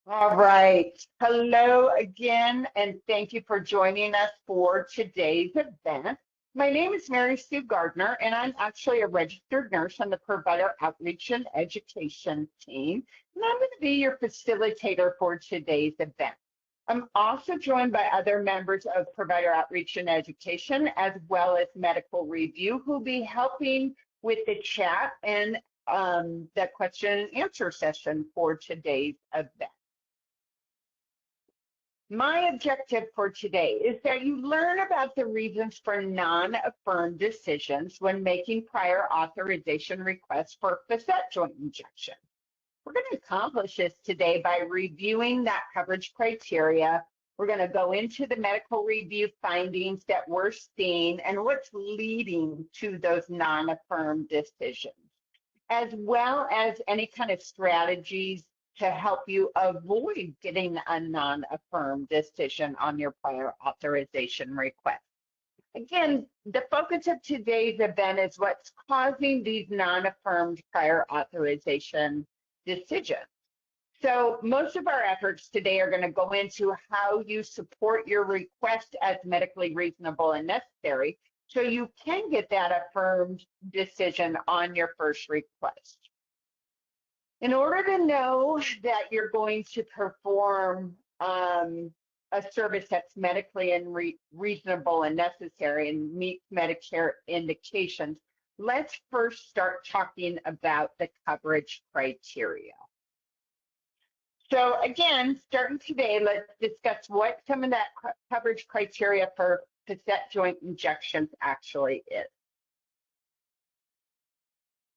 All right. Hello again, and thank you for joining us for today's event. My name is Mary Sue Gardner, and I'm actually a registered nurse on the Provider Outreach and Education team, and I'm going to be your facilitator for today's event. I'm also joined by other members of Provider Outreach and Education, as well as Medical Review, who'll be helping with the chat and the question and answer session for today's event. My objective for today is that you learn about the reasons for non-affirmed decisions when making prior authorization requests for facet joint injection. We're going to accomplish this today by reviewing that coverage criteria. We're going to go into the medical review findings that we're seeing and what's leading to those non-affirmed decisions, as well as any kind of strategies to help you avoid getting a non-affirmed decision on your prior authorization request. Again, the focus of today's event is what's causing these non-affirmed prior authorization decisions. So most of our efforts today are going to go into how you support your request as medically reasonable and necessary so you can get that affirmed decision on your first request. In order to know that you're going to perform a service that's medically and reasonable and necessary and meets Medicare indications, let's first start talking about the coverage criteria. So again, starting today, let's discuss what some of that coverage criteria for facet joint injections actually is.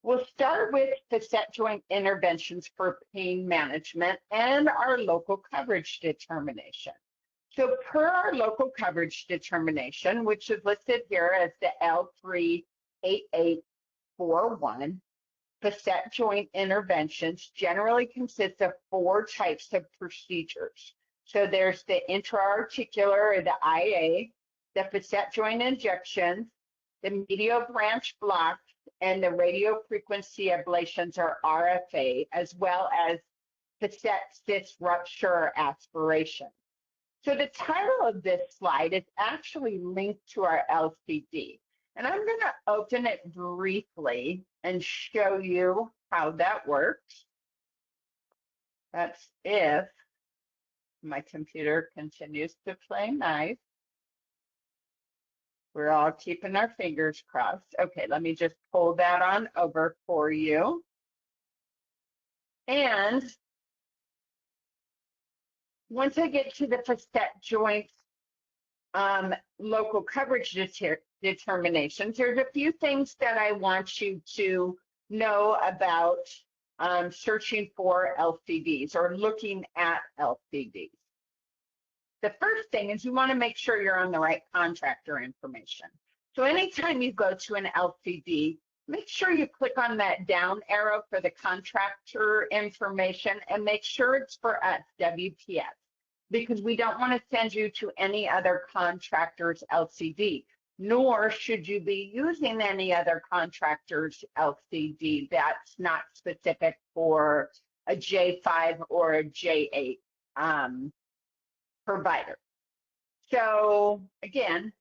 We'll start with facet joint interventions for pain management and our local coverage determination. So per our local coverage determination, which is listed here as the L38841, facet joint interventions generally consist of 4 types of procedures. So there's the intra-articular, or the IA, the facet joint injections, the medial branch blocks, and the radiofrequency ablations, or RFA, as well as facet cyst rupture aspiration. So the title of this slide is actually linked to our LCD. And I'm going to open it briefly and show you how that works. That's if my computer continues to play nice. We're all keeping our fingers crossed. Okay, let me just pull that on over for you. And once I get to the facet joint local coverage determinations, there's a few things that I want you to know about searching for LCDs or looking at LCDs. The first thing is you want to make sure you're on the right contractor information. So anytime you go to an LCD, make sure you click on that down arrow for the contractor information and make sure it's for us, WPS, because we don't want to send you to any other contractor's LCD, nor should you be using any other contractor's LCD that's not specific for a J5 or a J8 provider. So again,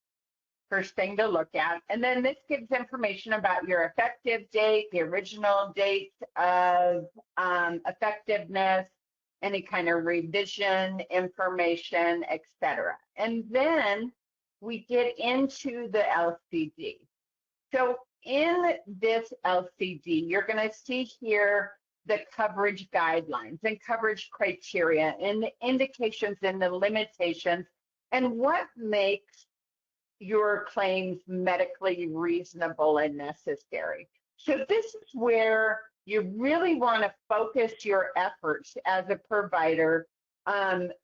first thing to look at. And then this gives information about your effective date, the original date of effectiveness, any kind of revision information, etc. And then we get into the LCD. So in this LCD, you're going to see here the coverage guidelines and coverage criteria and the indications and the limitations and what makes your claims medically reasonable and necessary. So this is where you really want to focus your efforts as a provider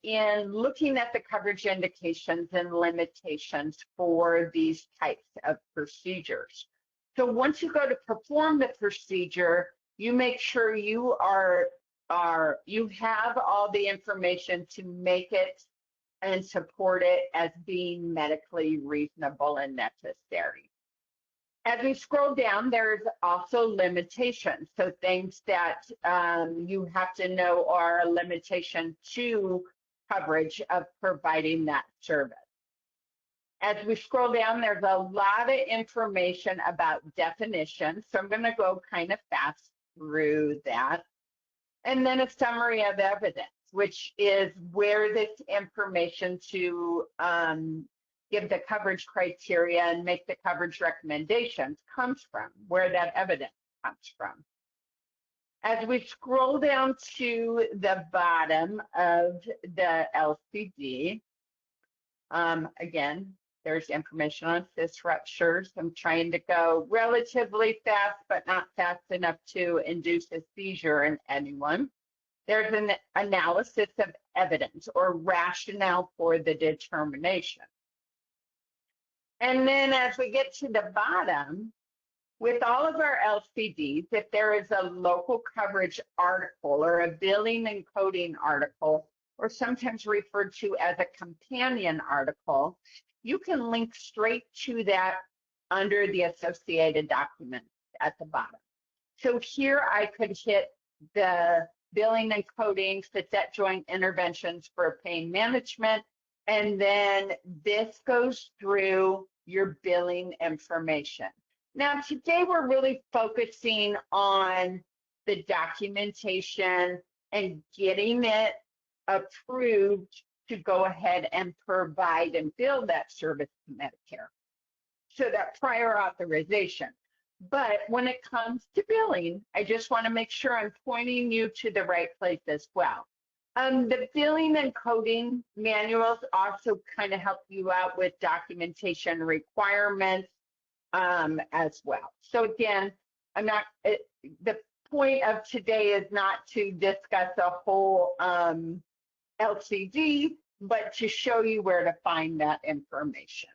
in looking at the coverage indications and limitations for these types of procedures. So once you go to perform the procedure, you make sure you you have all the information to make it and support it as being medically reasonable and necessary. As we scroll down, there's also limitations. So things that you have to know are a limitation to coverage of providing that service. As we scroll down, there's a lot of information about definitions. So I'm going to go kind of fast through that. And then a summary of evidence, which is where this information to give the coverage criteria and make the coverage recommendations comes from, where that evidence comes from. As we scroll down to the bottom of the LCD, again, there's information on cyst ruptures. I'm trying to go relatively fast, but not fast enough to induce a seizure in anyone. There's an analysis of evidence or rationale for the determination. And then as we get to the bottom, with all of our LCDs, if there is a local coverage article or a billing and coding article, or sometimes referred to as a companion article, you can link straight to that under the associated documents at the bottom. So here I could hit the billing and coding, facet joint interventions for pain management, and then this goes through your billing information. Now, today we're really focusing on the documentation and getting it approved to go ahead and provide and bill that service to Medicare. So that prior authorization. But when it comes to billing, I just want to make sure I'm pointing you to the right place as well. The billing and coding manuals also kind of help you out with documentation requirements as well. So again, the point of today is not to discuss a whole LCD, but to show you where to find that information.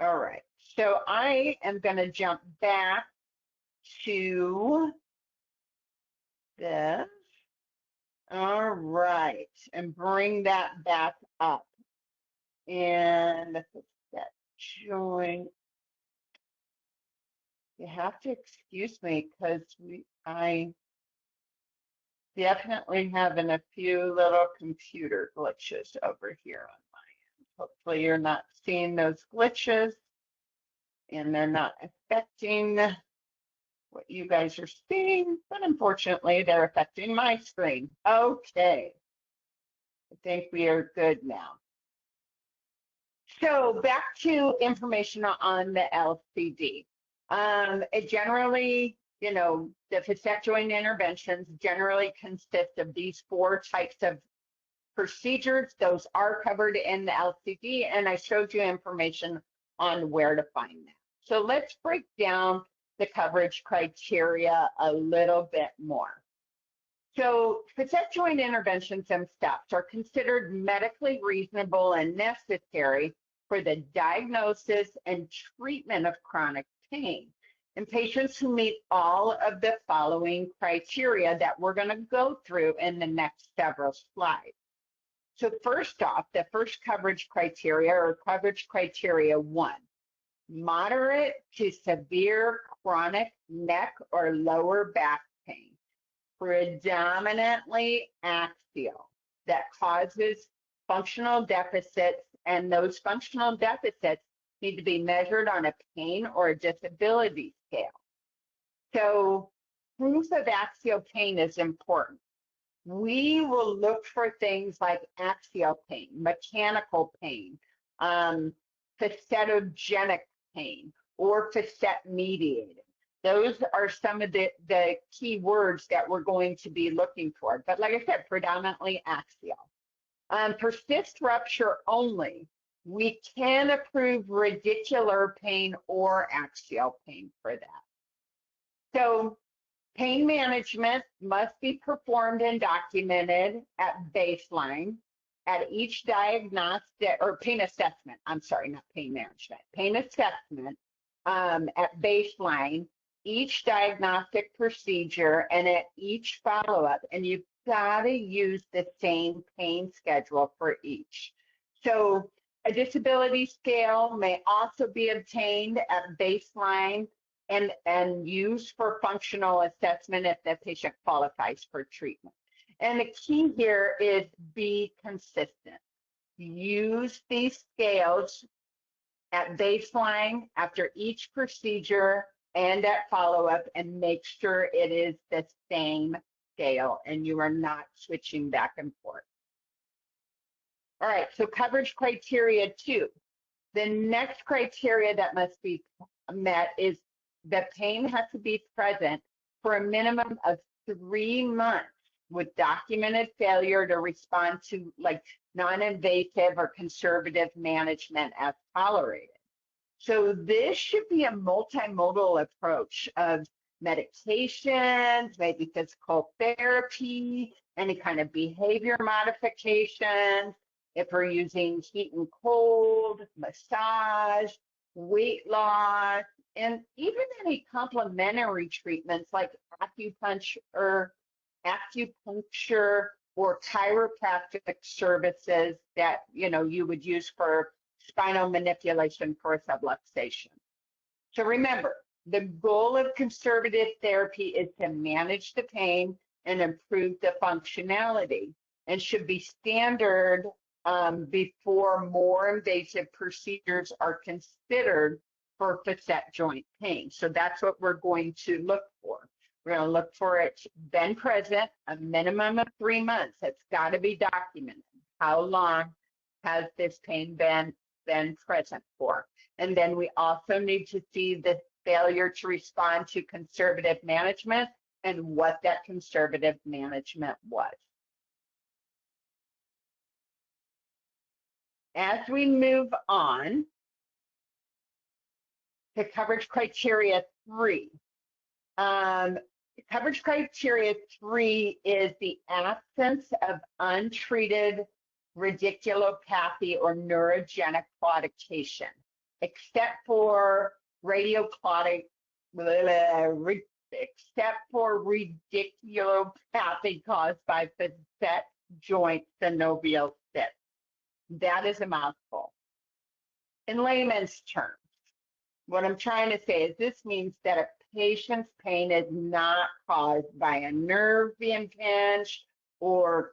All right, so I am going to jump back to this. All right, and bring that back up. And that join. You have to excuse me because I definitely having a few little computer glitches over here on my end. Hopefully you're not seeing those glitches and they're not affecting what you guys are seeing, but unfortunately they're affecting my screen. Okay, I think we are good now. So back to information on the LCD. It generally, you know, the facet joint interventions generally consist of these 4 types of procedures. Those are covered in the LCD, and I showed you information on where to find that. So let's break down the coverage criteria a little bit more. So facet joint interventions themselves are considered medically reasonable and necessary for the diagnosis and treatment of chronic pain in patients who meet all of the following criteria that we're going to go through in the next several slides. So first off, the first coverage criteria, or coverage criteria 1, moderate to severe chronic neck or lower back pain, predominantly axial, that causes functional deficits, and those functional deficits need to be measured on a pain or a disability scale. So proof of axial pain is important. We will look for things like axial pain, mechanical pain, facetogenic pain, or facet mediated. Those are some of the key words that we're going to be looking for. But like I said, predominantly axial. Persist rupture only. We can approve radicular pain or axial pain for that. So pain management must be performed and documented at baseline at each diagnostic, or pain assessment, I'm sorry, not pain management, pain assessment at baseline, each diagnostic procedure, and at each follow-up. And you've got to use the same pain schedule for each. So A disability scale may also be obtained at baseline and used for functional assessment if the patient qualifies for treatment. And the key here is be consistent. Use these scales at baseline, after each procedure, and at follow-up, and make sure it is the same scale and you are not switching back and forth. All right, so coverage criteria 2. The next criteria that must be met is the pain has to be present for a minimum of 3 months with documented failure to respond to like non-invasive or conservative management as tolerated. So this should be a multimodal approach of medications, maybe physical therapy, any kind of behavior modifications. If we're using heat and cold, massage, weight loss, and even any complementary treatments like acupuncture or chiropractic services that you would use for spinal manipulation for subluxation. So remember, the goal of conservative therapy is to manage the pain and improve the functionality, and should be standard before more invasive procedures are considered for facet joint pain. So that's what we're going to look for. We're going to look for it been present a minimum of 3 months. It's got to be documented. How long has this pain been present for? And then we also need to see the failure to respond to conservative management and what that conservative management was. As we move on to coverage criteria 3, coverage criteria 3 is the absence of untreated radiculopathy or neurogenic claudication, except for radiculopathy caused by facet joint synovial cyst. That is a mouthful. In layman's terms, what I'm trying to say is this means that a patient's pain is not caused by a nerve being pinched or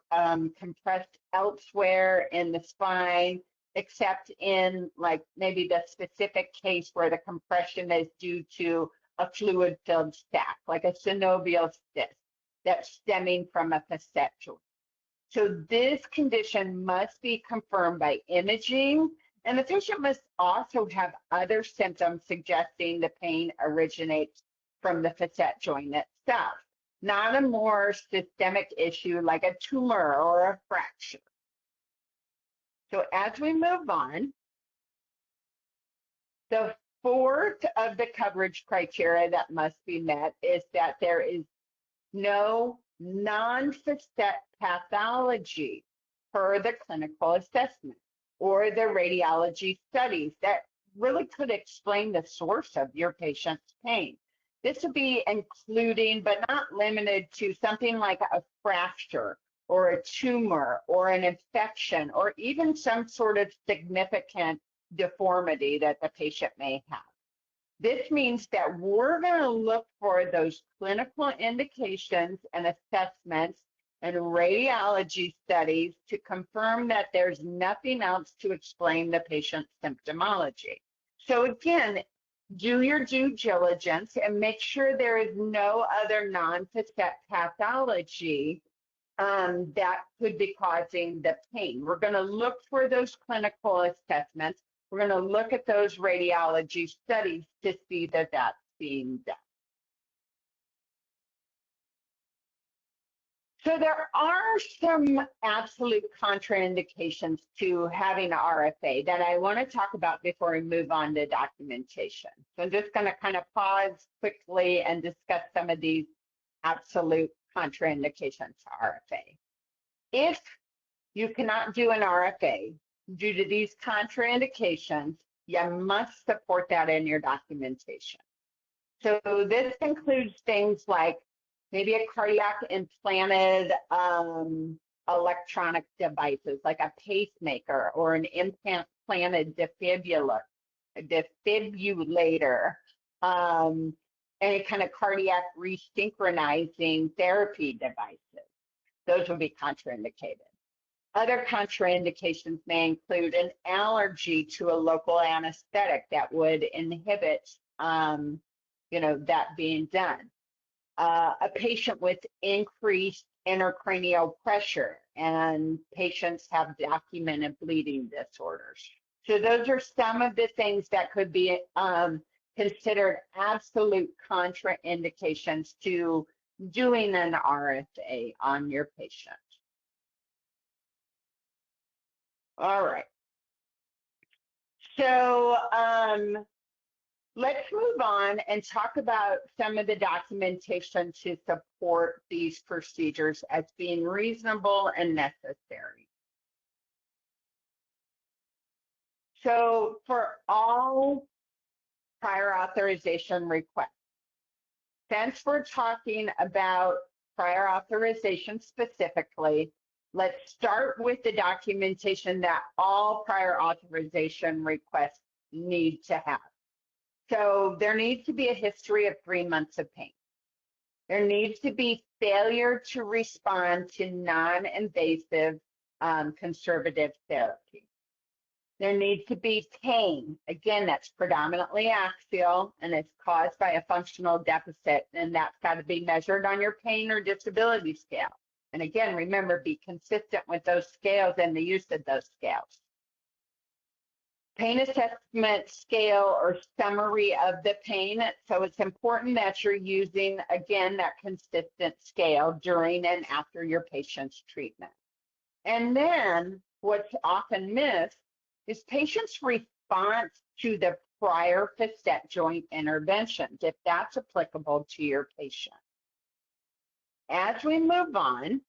compressed elsewhere in the spine, except in like maybe the specific case where the compression is due to a fluid-filled sac, like a synovial cyst that's stemming from a facet joint. So this condition must be confirmed by imaging, and the patient must also have other symptoms suggesting the pain originates from the facet joint itself, not a more systemic issue like a tumor or a fracture. So as we move on, the fourth of the coverage criteria that must be met is that there is no non-facet pathology per the clinical assessment or the radiology studies that really could explain the source of your patient's pain. This would be including, but not limited to, something like a fracture or a tumor or an infection or even some sort of significant deformity that the patient may have. This means that we're going to look for those clinical indications and assessments and radiology studies to confirm that there's nothing else to explain the patient's symptomology. So again, do your due diligence and make sure there is no other non-facet pathology that could be causing the pain. We're going to look for those clinical assessments. We're going to look at those radiology studies to see that that's being done. So there are some absolute contraindications to having an RFA that I want to talk about before we move on to documentation. So I'm just going to kind of pause quickly and discuss some of these absolute contraindications to RFA. If you cannot do an RFA due to these contraindications, you must support that in your documentation. So this includes things like maybe a cardiac implanted electronic devices like a pacemaker or an implant implanted defibrillator, any kind of cardiac resynchronizing therapy devices. Those would be contraindicated. Other contraindications may include an allergy to a local anesthetic that would inhibit, that being done. A patient with increased intracranial pressure, and patients have documented bleeding disorders. So those are some of the things that could be considered absolute contraindications to doing an RFA on your patient. All right. So let's move on and talk about some of the documentation to support these procedures as being reasonable and necessary. So for all prior authorization requests, since we're talking about prior authorization specifically, let's start with the documentation that all prior authorization requests need to have. So there needs to be a history of 3 months of pain. There needs to be failure to respond to non-invasive conservative therapy. There needs to be pain. Again, that's predominantly axial, and it's caused by a functional deficit, and that's got to be measured on your pain or disability scale. And again, remember, be consistent with those scales and the use of those scales. Pain assessment scale or summary of the pain. So it's important that you're using, again, that consistent scale during and after your patient's treatment. And then what's often missed is patient's response to the prior facet joint interventions, if that's applicable to your patient. As we move on,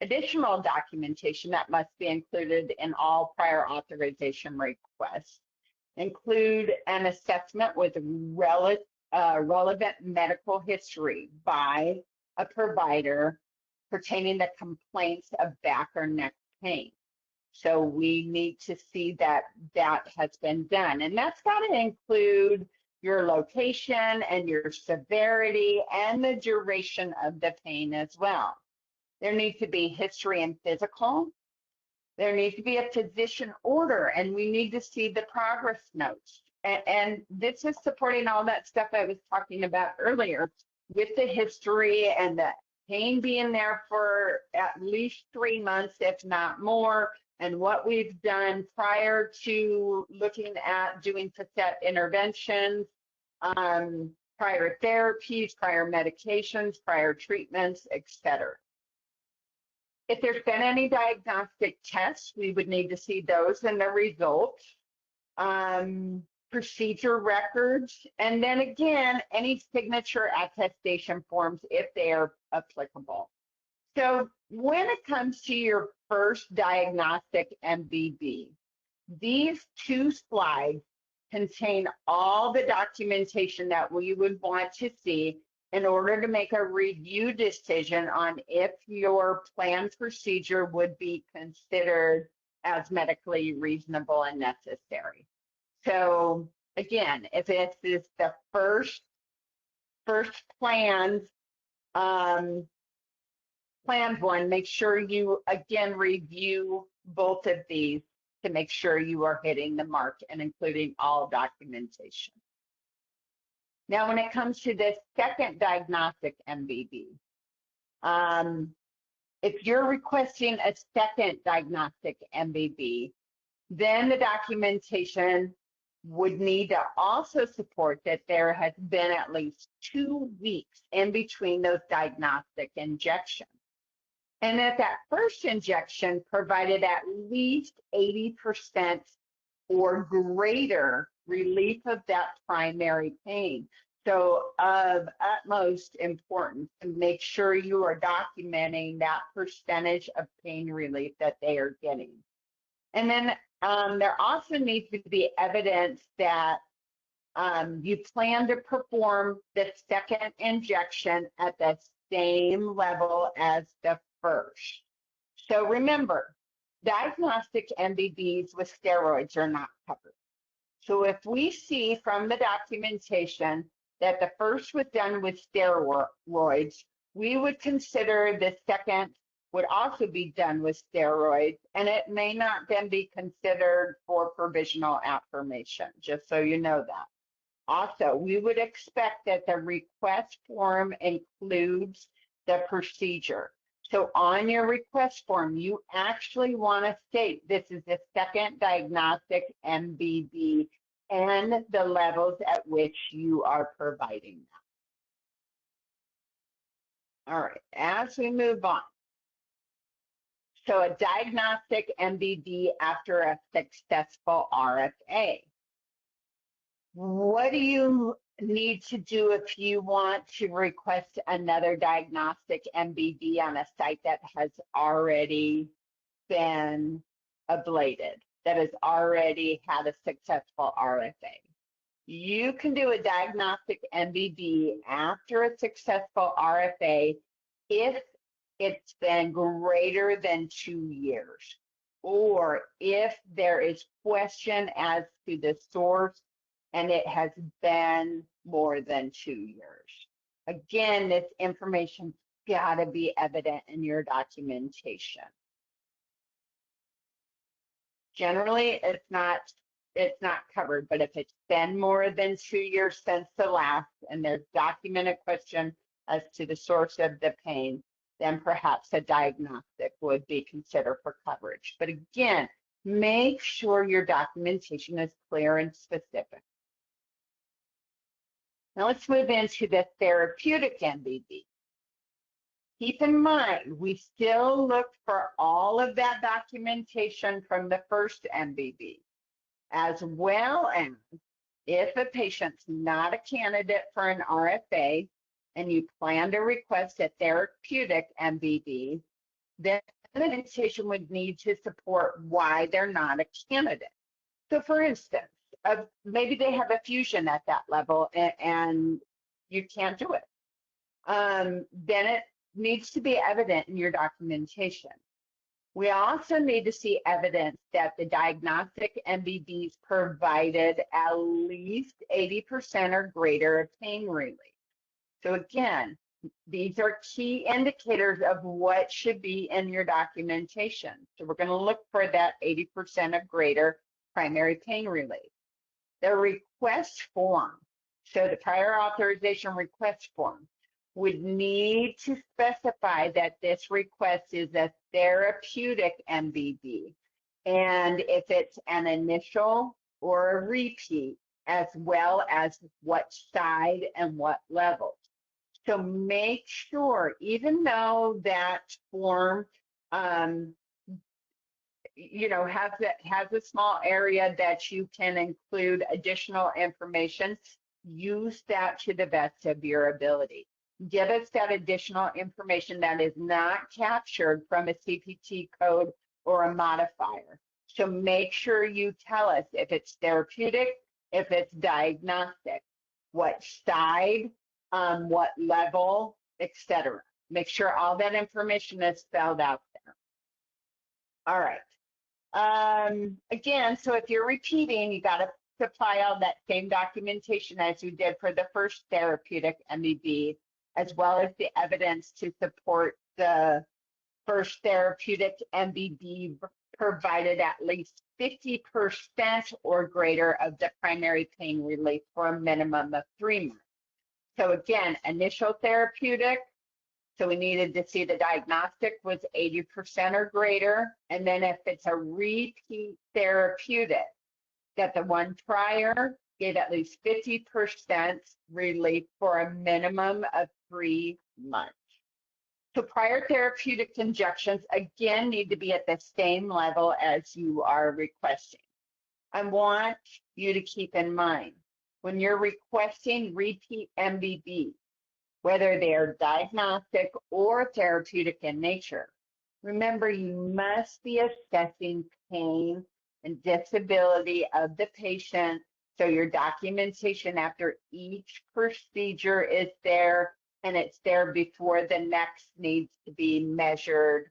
additional documentation that must be included in all prior authorization requests include an assessment with relevant medical history by a provider pertaining to complaints of back or neck pain. So we need to see that that has been done. And that's got to include your location and your severity and the duration of the pain as well. There needs to be history and physical. There needs to be a physician order, and we need to see the progress notes. And this is supporting all that stuff I was talking about earlier with the history and the pain being there for at least 3 months, if not more, and what we've done prior to looking at doing facet interventions, prior therapies, prior medications, prior treatments, etc. If there's been any diagnostic tests, we would need to see those and the results, procedure records, and then again, any signature attestation forms if they are applicable. So when it comes to your first diagnostic MBB, these 2 slides contain all the documentation that we would want to see in order to make a review decision on if your planned procedure would be considered as medically reasonable and necessary. So again, if it is the first planned one, make sure you again review both of these to make sure you are hitting the mark and including all documentation. Now, when it comes to the second diagnostic MBB, if you're requesting a second diagnostic MBB, then the documentation would need to also support that there has been at least 2 weeks in between those diagnostic injections. And that first injection provided at least 80% or greater relief of that primary pain. So of utmost importance to make sure you are documenting that percentage of pain relief that they are getting. And then there also needs to be evidence that you plan to perform the second injection at the same level as the first. So remember, Diagnostic MBBs with steroids are not covered. So if we see from the documentation that the first was done with steroids, we would consider the second would also be done with steroids, and it may not then be considered for provisional affirmation, just so you know that. Also, we would expect that the request form includes the procedure. So on your request form, you actually want to state this is the second diagnostic MBB and the levels at which you are providing them. All right, as we move on. So a diagnostic MBB after a successful RFA. What do you need to do if you want to request another diagnostic MBB on a site that has already been ablated, that has already had a successful RFA? You can do a diagnostic MBB after a successful RFA if it's been greater than 2 years, or if there is question as to the source and it has been more than 2 years. Again, this information's got to be evident in your documentation. Generally, it's not covered, but if it's been more than 2 years since the last and there's documented question as to the source of the pain, then perhaps a diagnostic would be considered for coverage. But again, make sure your documentation is clear and specific. Now let's move into the therapeutic MBB. Keep in mind, we still look for all of that documentation from the first MBB, as well as if a patient's not a candidate for an RFA and you plan to request a therapeutic MBB, then the documentation would need to support why they're not a candidate. So for instance, maybe they have a fusion at that level and you can't do it. Then it needs to be evident in your documentation. We also need to see evidence that the diagnostic MBBs provided at least 80% or greater of pain relief. So again, these are key indicators of what should be in your documentation. So we're going to look for that 80% or greater primary pain relief. The request form, so the prior authorization request form, would need to specify that this request is a therapeutic MBB, and if it's an initial or a repeat, as well as what side and what level. So make sure, even though that form has a small area that you can include additional information, use that to the best of your ability. Give us that additional information that is not captured from a CPT code or a modifier. So make sure you tell us if it's therapeutic, if it's diagnostic, what side, what level, etc. Make sure all that information is spelled out there. All right. Again, so if you're repeating, you got to supply all that same documentation as you did for the first therapeutic MBB, as well as the evidence to support the first therapeutic MBB provided at least 50% or greater of the primary pain relief for a minimum of 3 months. So again, initial therapeutic, so we needed to see the diagnostic was 80% or greater. And then if it's a repeat therapeutic, that the one prior gave at least 50% relief for a minimum of 3 months. So prior therapeutic injections, again, need to be at the same level as you are requesting. I want you to keep in mind, when you're requesting repeat MBB, whether they are diagnostic or therapeutic in nature, remember you must be assessing pain and disability of the patient, so your documentation after each procedure is there and it's there before the next needs to be measured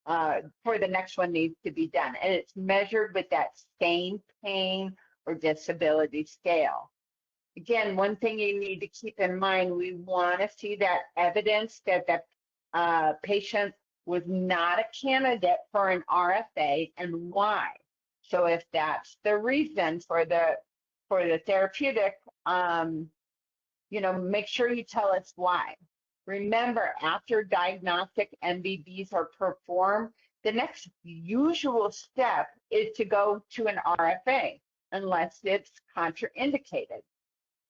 for the next one needs to be done. And it's measured with that same pain or disability scale. Again, one thing you need to keep in mind, we want to see that evidence that the patient was not a candidate for an RFA and why. So if that's the reason for the therapeutic, make sure you tell us why. Remember, after diagnostic MBBs are performed, the next usual step is to go to an RFA unless it's contraindicated.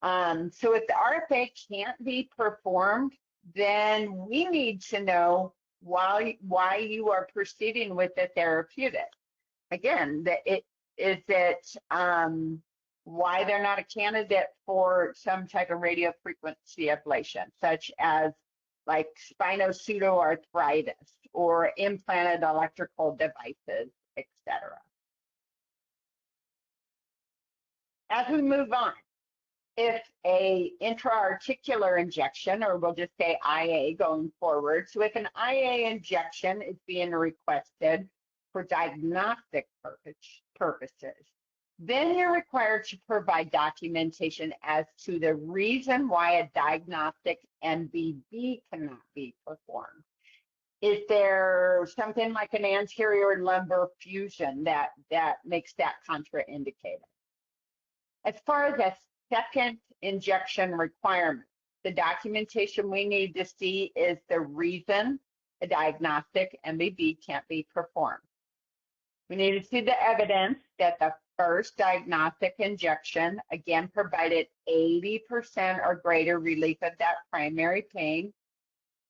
So if the RFA can't be performed, then we need to know why you are proceeding with the therapeutic. Again, why they're not a candidate for some type of radiofrequency ablation, such as like spinopseudoarthritis or implanted electrical devices, etc. As we move on, if a intra-articular injection, or we'll just say IA going forward, so if an IA injection is being requested for diagnostic purposes, then you're required to provide documentation as to the reason why a diagnostic MBB cannot be performed. Is there something like an anterior lumbar fusion that makes that contraindicated? As far as a second injection requirement, the documentation we need to see is the reason a diagnostic MBB can't be performed. We need to see the evidence that the first diagnostic injection, again, provided 80% or greater relief of that primary pain,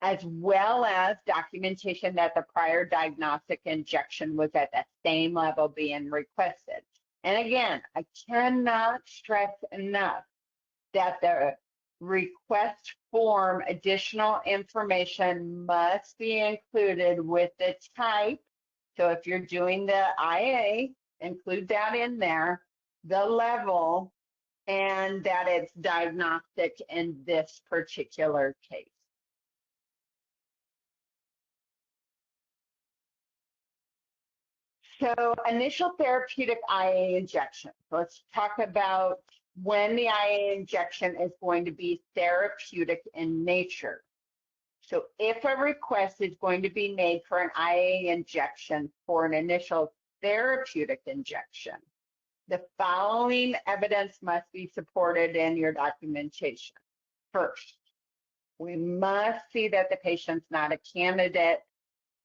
as well as documentation that the prior diagnostic injection was at the same level being requested. And again, I cannot stress enough that the request form additional information must be included with the type. So if you're doing the IA, include that in there, the level, and that it's diagnostic in this particular case. So initial therapeutic IA injection. Let's talk about when the IA injection is going to be therapeutic in nature. So if a request is going to be made for an IA injection for an initial therapeutic injection, the following evidence must be supported in your documentation. First, we must see that the patient's not a candidate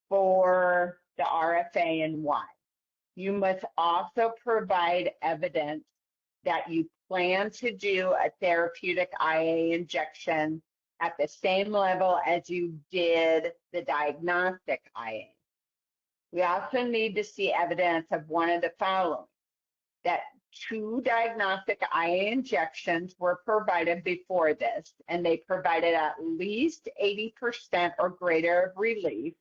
for the RFA and why. You must also provide evidence that you plan to do a therapeutic IA injection at the same level as you did the diagnostic IA. We also need to see evidence of one of the following: that 2 diagnostic IA injections were provided before this, and they provided at least 80% or greater of relief.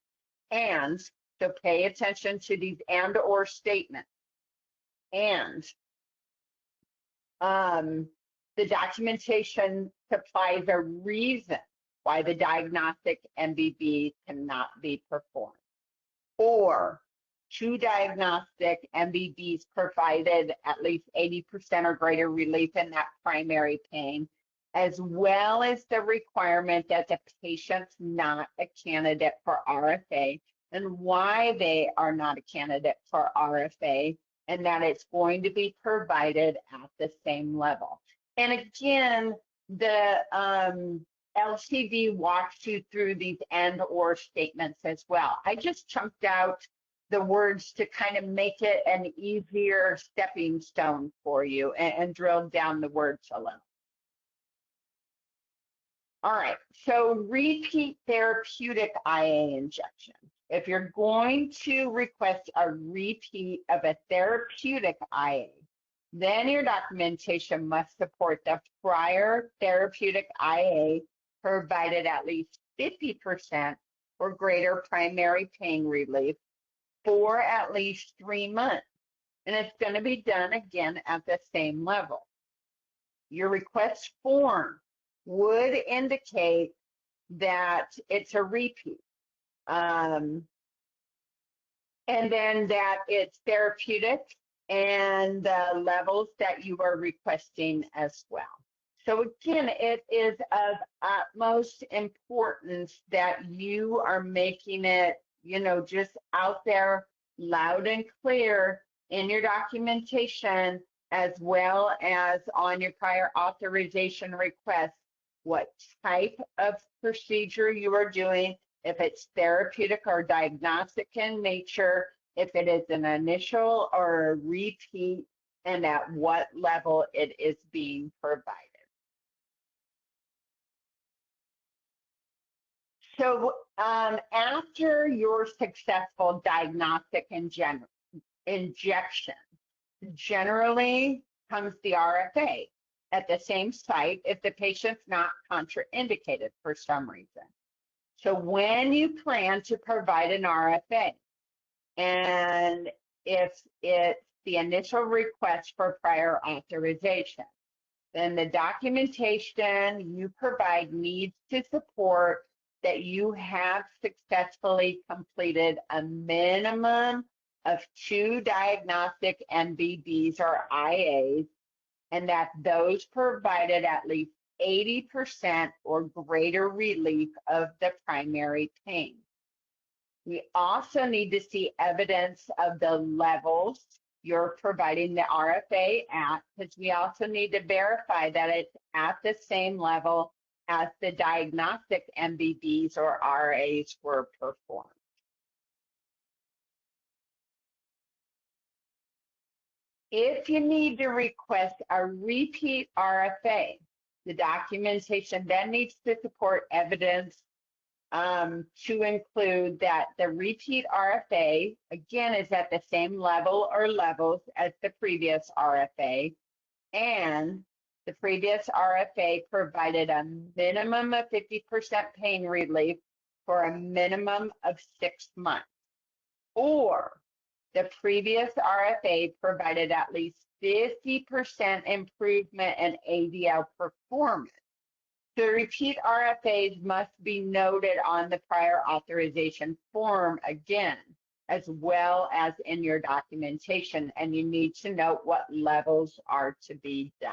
And so pay attention to these and or statements. And the documentation supplies a reason why the diagnostic MBB cannot be performed. Or 2 diagnostic MBBs provided at least 80% or greater relief in that primary pain, as well as the requirement that the patient's not a candidate for RFA and why they are not a candidate for RFA, and that it's going to be provided at the same level. And again, the LCD walks you through these and or statements as well. I just chunked out the words to kind of make it an easier stepping stone for you and drilled down the words alone. All right, so repeat therapeutic IA injection. If you're going to request a repeat of a therapeutic IA, then your documentation must support the prior therapeutic IA provided at least 50% or greater primary pain relief for at least 3 months. And it's going to be done again at the same level. Your request form would indicate that it's a repeat. and then that it's therapeutic and the levels that you are requesting as well. So again, it is of utmost importance that you are making it, just out there loud and clear in your documentation, as well as on your prior authorization request, what type of procedure you are doing, if it's therapeutic or diagnostic in nature, if it is an initial or a repeat, and at what level it is being provided. So after your successful diagnostic injection, generally comes the RFA at the same site if the patient's not contraindicated for some reason. So when you plan to provide an RFA, and if it's the initial request for prior authorization, then the documentation you provide needs to support that you have successfully completed a minimum of 2 diagnostic MBBs or IAs, and that those provided at least 80% or greater relief of the primary pain. We also need to see evidence of the levels you're providing the RFA at, because we also need to verify that it's at the same level as the diagnostic MBBs or RAs were performed. If you need to request a repeat RFA, the documentation then needs to support evidence to include that the repeat RFA, again, is at the same level or levels as the previous RFA, and the previous RFA provided a minimum of 50% pain relief for a minimum of 6 months, or the previous RFA provided at least 50% improvement in ADL performance. The repeat RFAs must be noted on the prior authorization form again, as well as in your documentation, and you need to note what levels are to be done.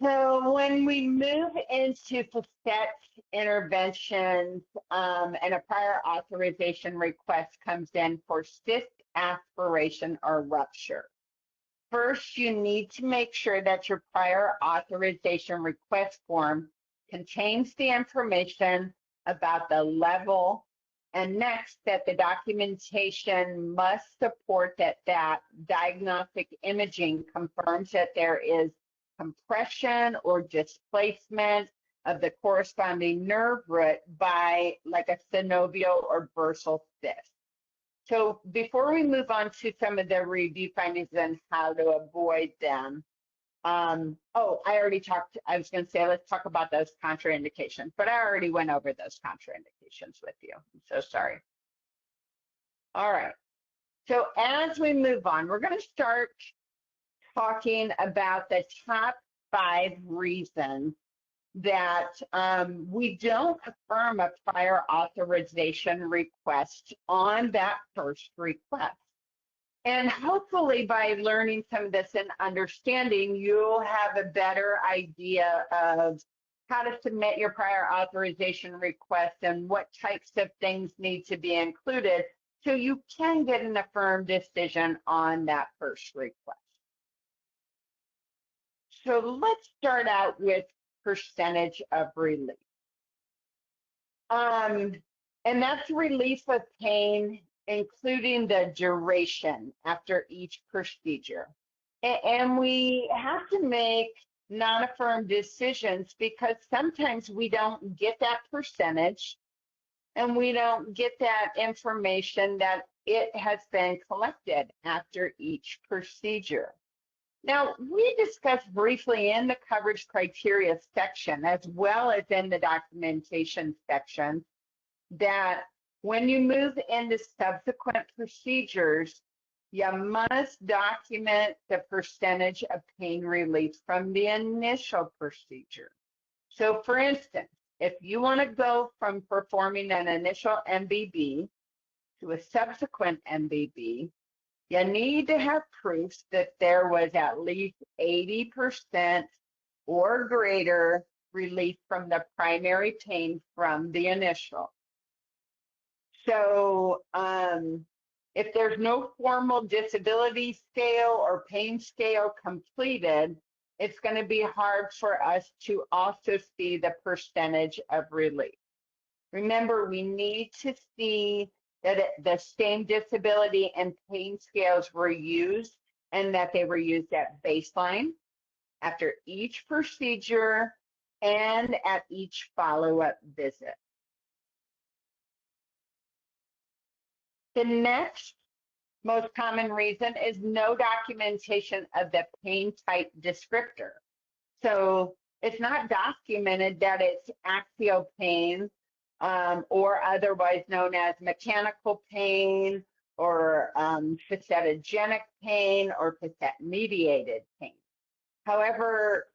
So when we move into Facet interventions and a prior authorization request comes in for cyst aspiration or rupture, first you need to make sure that your prior authorization request form contains the information about the level, and next that the documentation must support that diagnostic imaging confirms that there is compression or displacement of the corresponding nerve root by like a synovial or bursal cyst. So before we move on to some of the review findings and how to avoid them, I already talked, I was going to say, let's talk about those contraindications, but I already went over those contraindications with you. I'm so sorry. All right. So as we move on, we're going to start talking about the top 5 reasons that we don't affirm a prior authorization request on that first request. And hopefully by learning some of this and understanding, you'll have a better idea of how to submit your prior authorization request and what types of things need to be included so you can get an affirmed decision on that first request. So let's start out with percentage of relief. And that's relief of pain, including the duration after each procedure. And we have to make non-affirmed decisions because sometimes we don't get that percentage and we don't get that information that it has been collected after each procedure. Now, we discussed briefly in the coverage criteria section, as well as in the documentation section, that when you move into subsequent procedures, you must document the percentage of pain relief from the initial procedure. So for instance, if you want to go from performing an initial MBB to a subsequent MBB, you need to have proofs that there was at least 80% or greater relief from the primary pain from the initial. So if there's no formal disability scale or pain scale completed, it's going to be hard for us to also see the percentage of relief. Remember, we need to see that the same disability and pain scales were used and that they were used at baseline, after each procedure, and at each follow-up visit. The next most common reason is no documentation of the pain type descriptor. So it's not documented that it's axial pain or otherwise known as mechanical pain or facetogenic pain or facet-mediated pain. However,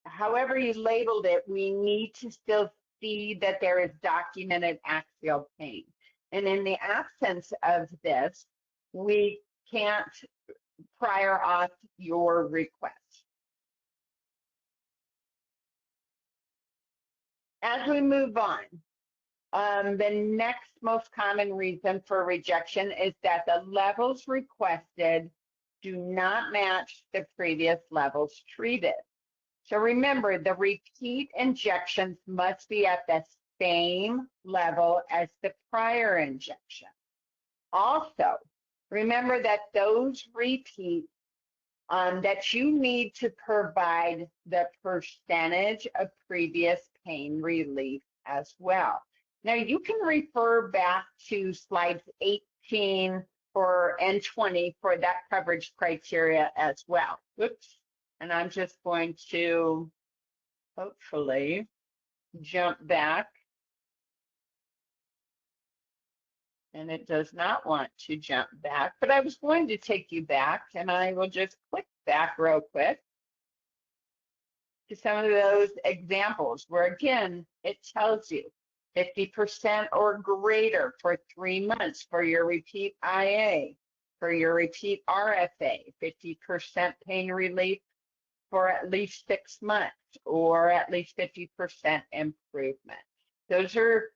however you labeled it, we need to still see that there is documented axial pain. And in the absence of this, we can't prior auth your request. As we move on, the next most common reason for rejection is that the levels requested do not match the previous levels treated. So remember, the repeat injections must be at the same level as the prior injection. Also, remember that those repeats that you need to provide the percentage of previous pain relief as well. Now you can refer back to slides 18 and 20 for that coverage criteria as well. Oops, and I'm just going to hopefully jump back. And it does not want to jump back, but I was going to take you back, and I will just click back real quick to some of those examples where, again, it tells you 50% or greater for 3 months for your repeat IA, for your repeat RFA, 50% pain relief for at least 6 months, or at least 50% improvement. Those are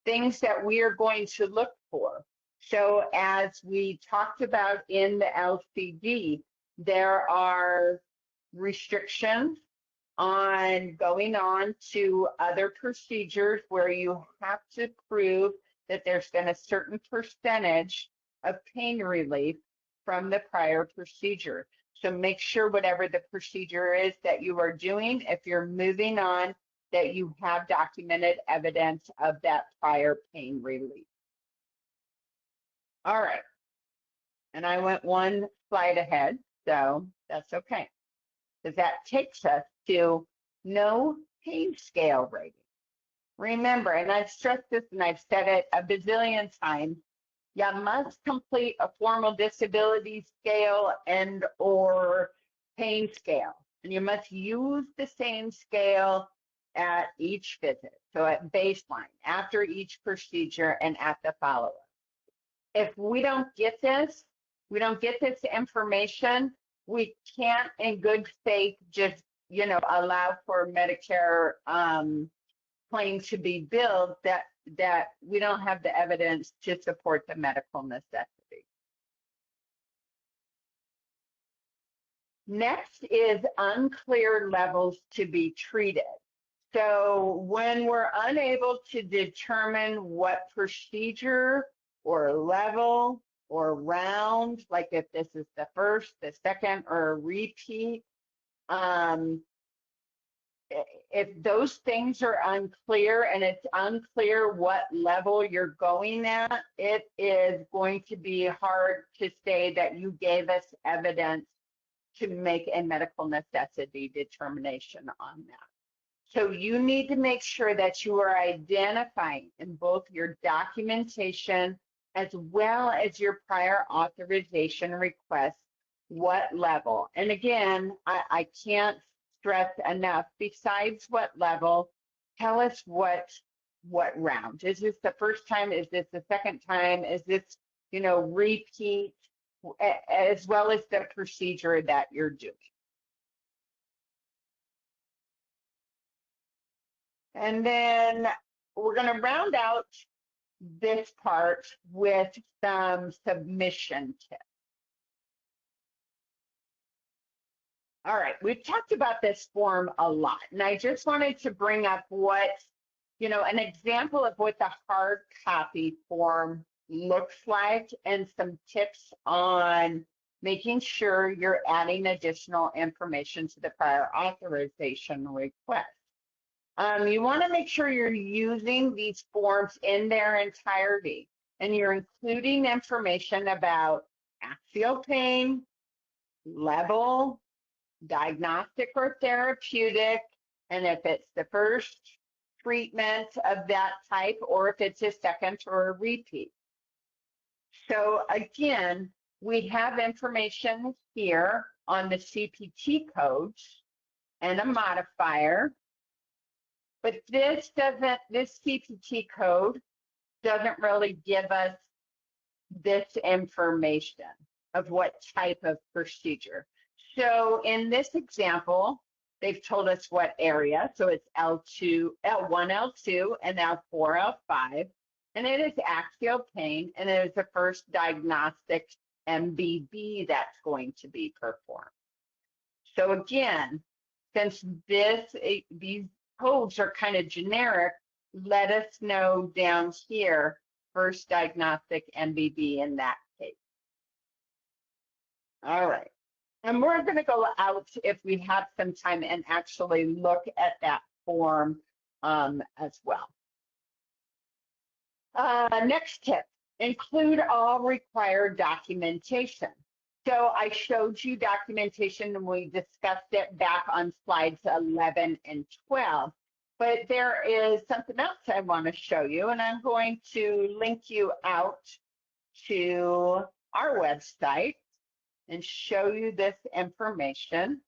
things that we are going to look for. So as we talked about in the LCD, there are restrictions on going on to other procedures where you have to prove that there's been a certain percentage of pain relief from the prior procedure. So make sure whatever the procedure is that you are doing, if you're moving on, that you have documented evidence of that prior pain relief. All right, and I went one slide ahead, so that's okay, because that takes us to no pain scale rating. Remember, and I've stressed this and I've said it a bazillion times, you must complete a formal disability scale and or pain scale, and you must use the same scale at each visit, so at baseline, after each procedure, and at the follow-up. If we don't get this information, we can't in good faith just, allow for Medicare claim to be billed that we don't have the evidence to support the medical necessity. Next is unclear levels to be treated. So when we're unable to determine what procedure or level or round, like if this is the first, the second, or a repeat, if those things are unclear and it's unclear what level you're going at, it is going to be hard to say that you gave us evidence to make a medical necessity determination on that. So you need to make sure that you are identifying in both your documentation as well as your prior authorization request what level. And again, I can't stress enough, besides what level, tell us what round. Is this the first time? Is this the second time? Is this, repeat, as well as the procedure that you're doing. And then we're going to round out this part with some submission tips. All right, we've talked about this form a lot, and I just wanted to bring up an example of what the hard copy form looks like and some tips on making sure you're adding additional information to the prior authorization request. You want to make sure you're using these forms in their entirety, and you're including information about axial pain, level, diagnostic or therapeutic, and if it's the first treatment of that type or if it's a second or a repeat. So again, we have information here on the CPT codes and a modifier, but this CPT code doesn't really give us this information of what type of procedure. So in this example, they've told us what area. So it's L1, L2, and L4, L5. And it is axial pain, and it is the first diagnostic MBB that's going to be performed. So again, since these codes are kind of generic, let us know down here, first diagnostic MBB in that case. All right. And we're going to go out if we have some time and actually look at that form as well. Next tip, include all required documentation. So I showed you documentation and we discussed it back on slides 11 and 12. But there is something else I want to show you, and I'm going to link you out to our website and show you this information.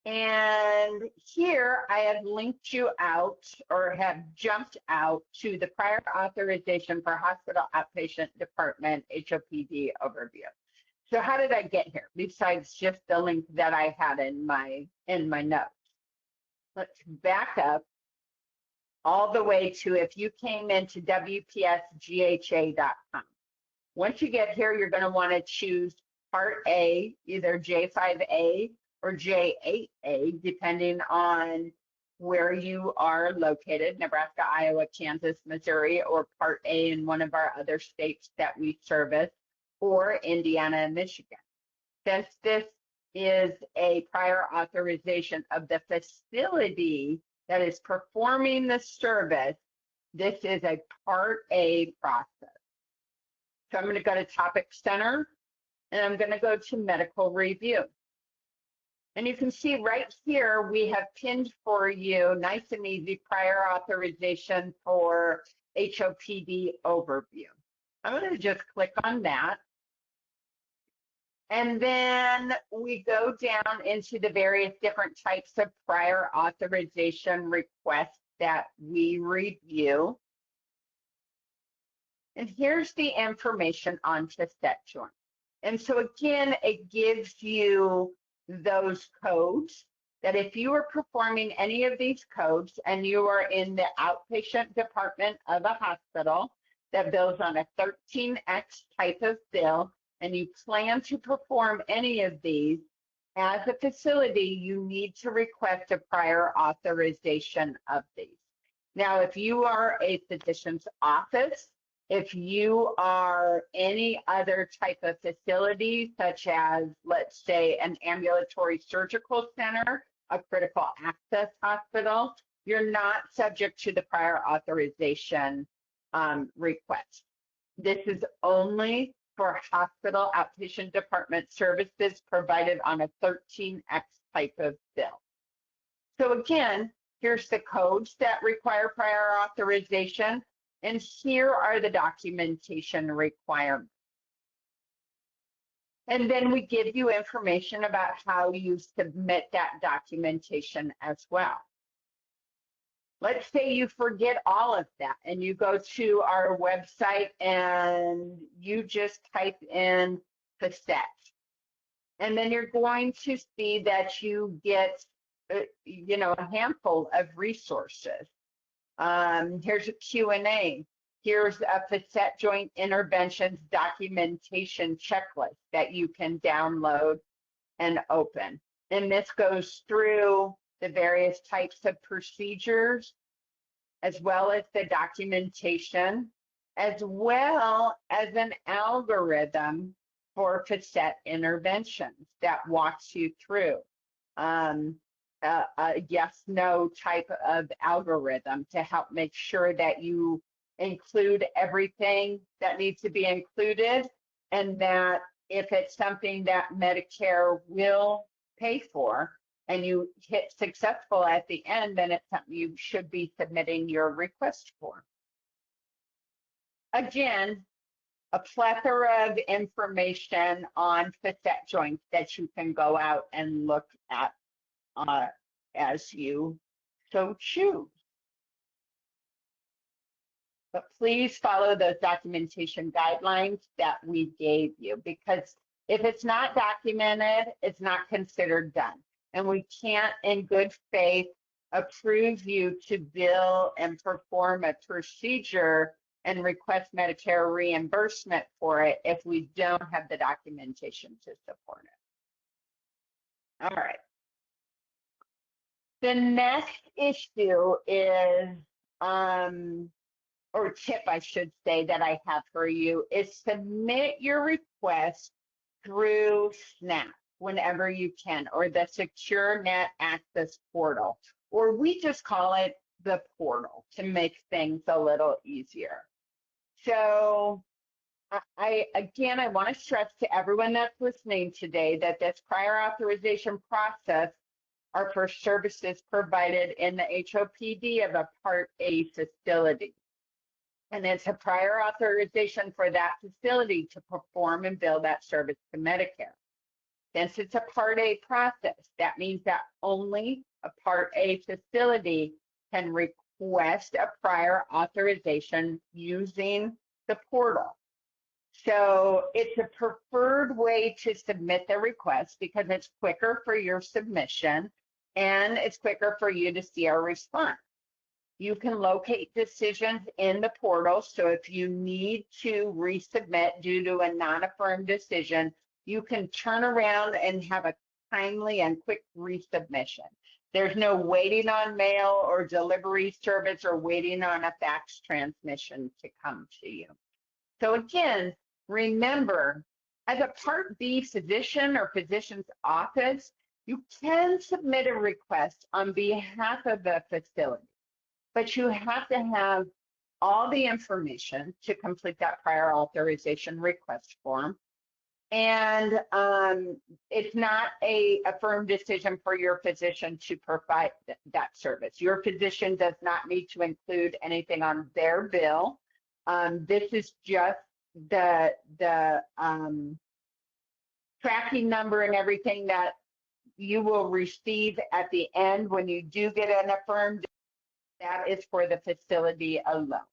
And here I have linked you out or have jumped out to the prior authorization for hospital outpatient department HOPD overview. So how did I get here besides just the link that I had in my notes? Let's back up all the way to if you came into WPSGHA.com. Once you get here, you're going to want to choose Part A, either J5A or J8A, depending on where you are located, Nebraska, Iowa, Kansas, Missouri, or Part A in one of our other states that we service, or Indiana and Michigan. Since this is a prior authorization of the facility that is performing the service, this is a Part A process. So I'm going to go to Topic Center, and I'm going to go to Medical Review. And you can see right here, we have pinned for you, nice and easy, prior authorization for HOPD overview. I'm going to just click on that. And then we go down into the various different types of prior authorization requests that we review. And here's the information on Facet joint. And so again, it gives you those codes that if you are performing any of these codes and you are in the outpatient department of a hospital that bills on a 13X type of bill, and you plan to perform any of these, as a facility, you need to request a prior authorization of these. Now, if you are a physician's office, if you are any other type of facility, such as, let's say, an ambulatory surgical center, a critical access hospital, you're not subject to the prior authorization request. This is only for hospital outpatient department services provided on a 13X type of bill. So again, here's the codes that require prior authorization, and here are the documentation requirements. And then we give you information about how you submit that documentation as well. Let's say you forget all of that and you go to our website and you just type in Facet. And then you're going to see that you get, a handful of resources. Here's a Q&A. Here's a Facet Joint Interventions documentation checklist that you can download and open. And this goes through the various types of procedures, as well as the documentation, as well as an algorithm for Facet interventions that walks you through a yes-no type of algorithm to help make sure that you include everything that needs to be included, and that if it's something that Medicare will pay for and you hit successful at the end, then it's something you should be submitting your request for. Again, a plethora of information on Facet joints that you can go out and look at as you so choose. But please follow those documentation guidelines that we gave you, because if it's not documented, it's not considered done. And we can't, in good faith, approve you to bill and perform a procedure and request Medicare reimbursement for it if we don't have the documentation to support it. All right. The next issue is, or tip, I should say, that I have for you is submit your request through SNAP whenever you can, or the Secure Net Access Portal, or we just call it the portal to make things a little easier. So I want to stress to everyone that's listening today that this prior authorization process are for services provided in the HOPD of a Part A facility. And it's a prior authorization for that facility to perform and bill that service to Medicare. Since it's a Part A process, that means that only a Part A facility can request a prior authorization using the portal. So it's a preferred way to submit the request because it's quicker for your submission and it's quicker for you to see our response. You can locate decisions in the portal. So if you need to resubmit due to a non-affirmed decision, you can turn around and have a timely and quick resubmission. There's no waiting on mail or delivery service or waiting on a fax transmission to come to you. So again, remember, as a Part B physician or physician's office, you can submit a request on behalf of the facility, but you have to have all the information to complete that prior authorization request form. And it's not a firm decision for your physician to provide that service. Your physician does not need to include anything on their bill. This is just the tracking number and everything that you will receive at the end when you do get an affirmed. That is for the facility alone.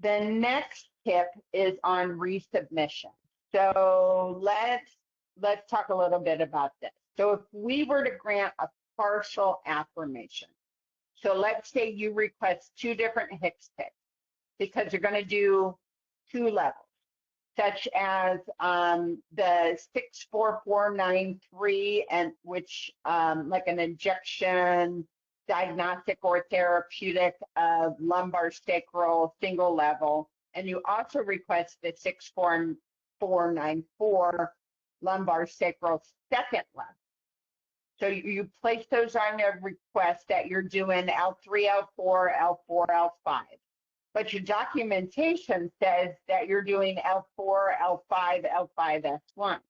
The next tip is on resubmission. So let's talk a little bit about this. So if we were to grant a partial affirmation, so let's say you request 2 different HCPCS picks because you're going to do 2 levels, such as the 64493, and which like an injection, diagnostic or therapeutic of lumbar sacral single level, and you also request the 64494 lumbar sacral second level. So you place those on your request that you're doing L3, L4, L4, L5. But your documentation says that you're doing L4, L5, L5, S1.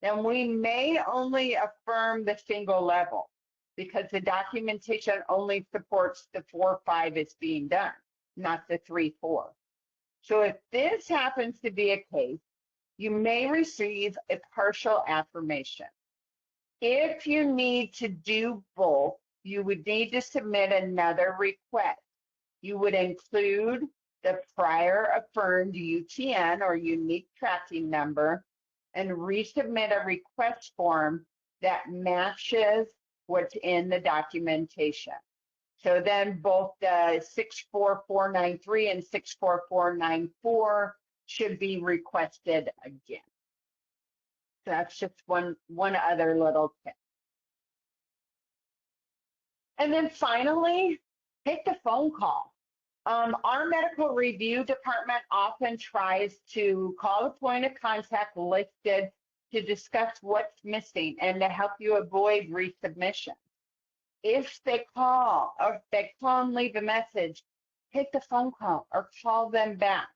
Then we may only affirm the single level because the documentation only supports the 4-5 is being done, not the 3-4. So if this happens to be a case, you may receive a partial affirmation. If you need to do both, you would need to submit another request. You would include the prior affirmed UTN or unique tracking number and resubmit a request form that matches what's in the documentation. So then both the 64493 and 64494 should be requested again. So that's just one other little tip. And then finally, take the phone call. Our medical review department often tries to call a point of contact listed to discuss what's missing and to help you avoid resubmission. If they call and leave a message, take the phone call or call them back.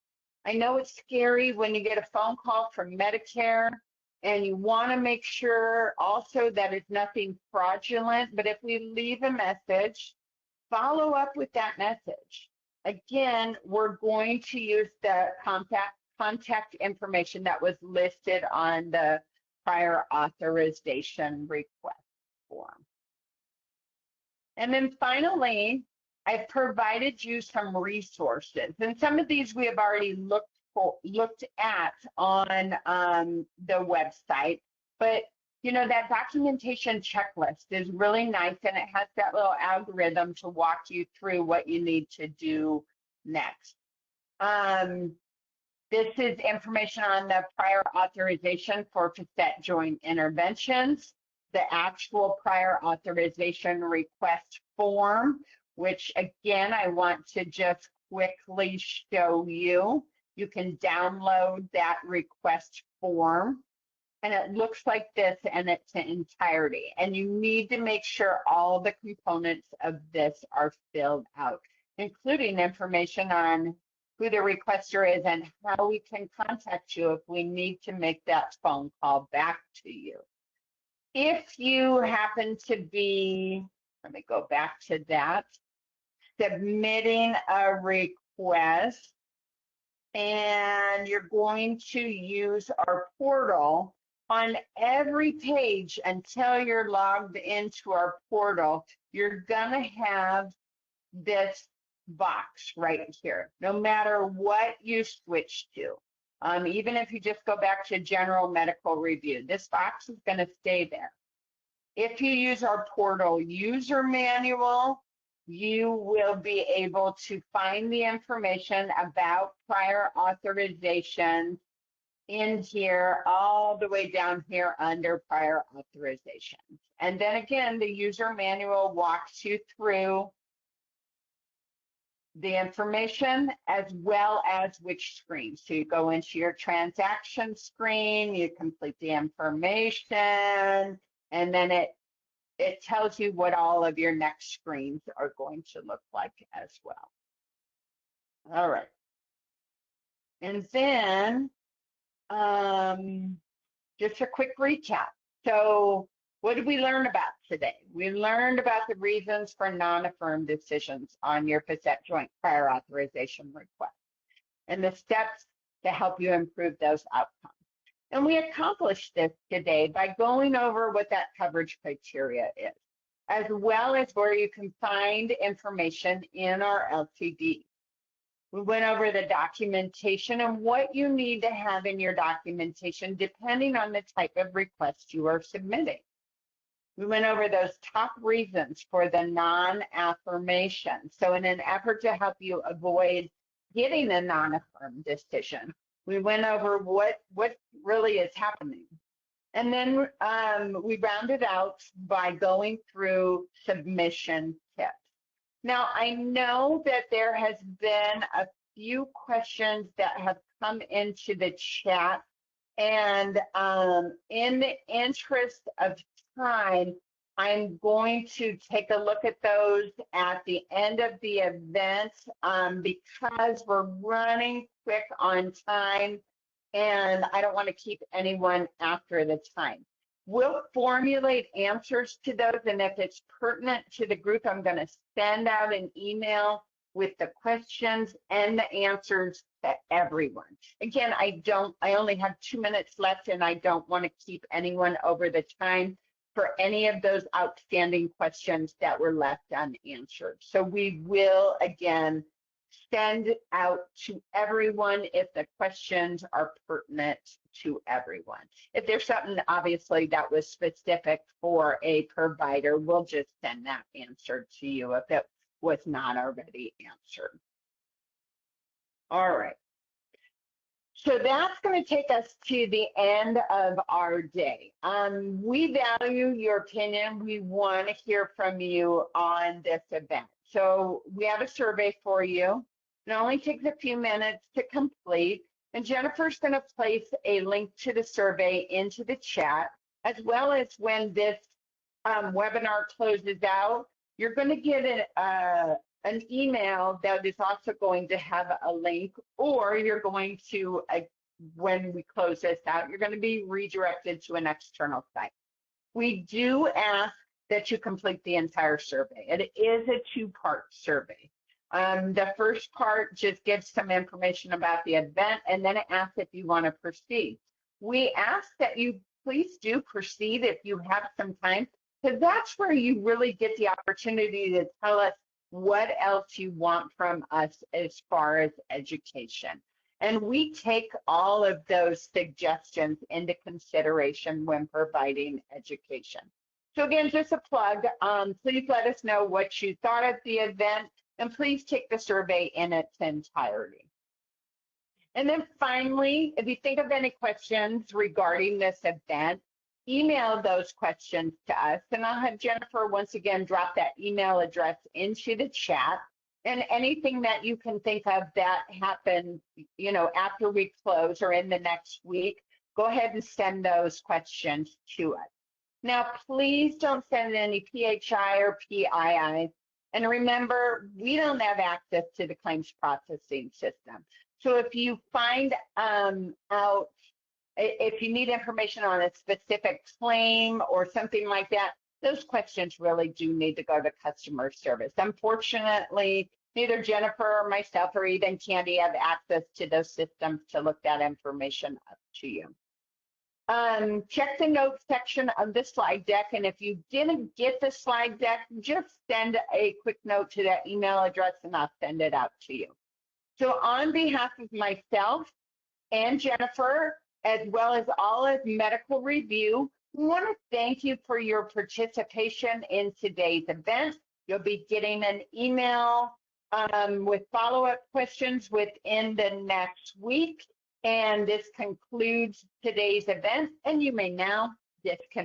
I know it's scary when you get a phone call from Medicare, and you want to make sure also that it's nothing fraudulent, but if we leave a message, follow up with that message. Again, we're going to use the contact information that was listed on the prior authorization request form. And then finally, I've provided you some resources, and some of these we have already looked at on the website, but you know, that documentation checklist is really nice, and it has that little algorithm to walk you through what you need to do next. This is information on the prior authorization for facet joint interventions, the actual prior authorization request form, which again, I want to just quickly show you. You can download that request form, and it looks like this in its entirety. And you need to make sure all the components of this are filled out, including information on who the requester is and how we can contact you if we need to make that phone call back to you. If you happen to be, let me go back to that, submitting a request, and you're going to use our portal, on every page until you're logged into our portal, you're gonna have this box right here, no matter what you switch to. Even if you just go back to general medical review, this box is gonna stay there. If you use our portal user manual, you will be able to find the information about prior authorization in here, all the way down here under prior authorizations. And then again, the user manual walks you through the information as well as which screen. So you go into your transaction screen, you complete the information, and then it tells you what all of your next screens are going to look like as well. All right. And then just a quick recap. So what did we learn about today? We learned about the reasons for non-affirmed decisions on your facet joint prior authorization request and the steps to help you improve those outcomes. And we accomplished this today by going over what that coverage criteria is, as well as where you can find information in our LCD. We went over the documentation and what you need to have in your documentation depending on the type of request you are submitting. We went over those top reasons for the non-affirmation. So in an effort to help you avoid getting a non-affirmed decision, we went over what really is happening. And then we rounded out by going through submission tips. Now, I know that there has been a few questions that have come into the chat, and in the interest of time, I'm going to take a look at those at the end of the event because we're running quick on time, and I don't want to keep anyone after the time. We'll formulate answers to those, and if it's pertinent to the group, I'm going to send out an email with the questions and the answers to everyone. Again, I only have 2 minutes left, and I don't want to keep anyone over the time for any of those outstanding questions that were left unanswered. So we will, again, send out to everyone if the questions are pertinent to everyone. If there's something obviously that was specific for a provider, we'll just send that answer to you if it was not already answered. All right. So that's going to take us to the end of our day. We value your opinion. We want to hear from you on this event. So we have a survey for you. It only takes a few minutes to complete. And Jennifer's going to place a link to the survey into the chat, as well as when this webinar closes out, you're going to get an email that is also going to have a link, or you're going to, when we close this out, you're going to be redirected to an external site. We do ask that you complete the entire survey. It is a two-part survey. The first part just gives some information about the event, and then it asks if you want to proceed. We ask that you please do proceed if you have some time, because that's where you really get the opportunity to tell us what else you want from us as far as education. And we take all of those suggestions into consideration when providing education. So again, just a plug, please let us know what you thought of the event, and please take the survey in its entirety. And then finally, if you think of any questions regarding this event, email those questions to us, and I'll have Jennifer once again drop that email address into the chat. And anything that you can think of that happened, after we close or in the next week, go ahead and send those questions to us. Now, please don't send any PHI or PII. And remember, we don't have access to the claims processing system. So if you find out, if you need information on a specific claim or something like that, those questions really do need to go to customer service. Unfortunately, neither Jennifer or myself or even Candy have access to those systems to look that information up to you. Check the notes section of the slide deck, and if you didn't get the slide deck, just send a quick note to that email address and I'll send it out to you. So on behalf of myself and Jennifer, as well as all of Medical Review, we want to thank you for your participation in today's event. You'll be getting an email with follow-up questions within the next week. And this concludes today's event, and you may now disconnect.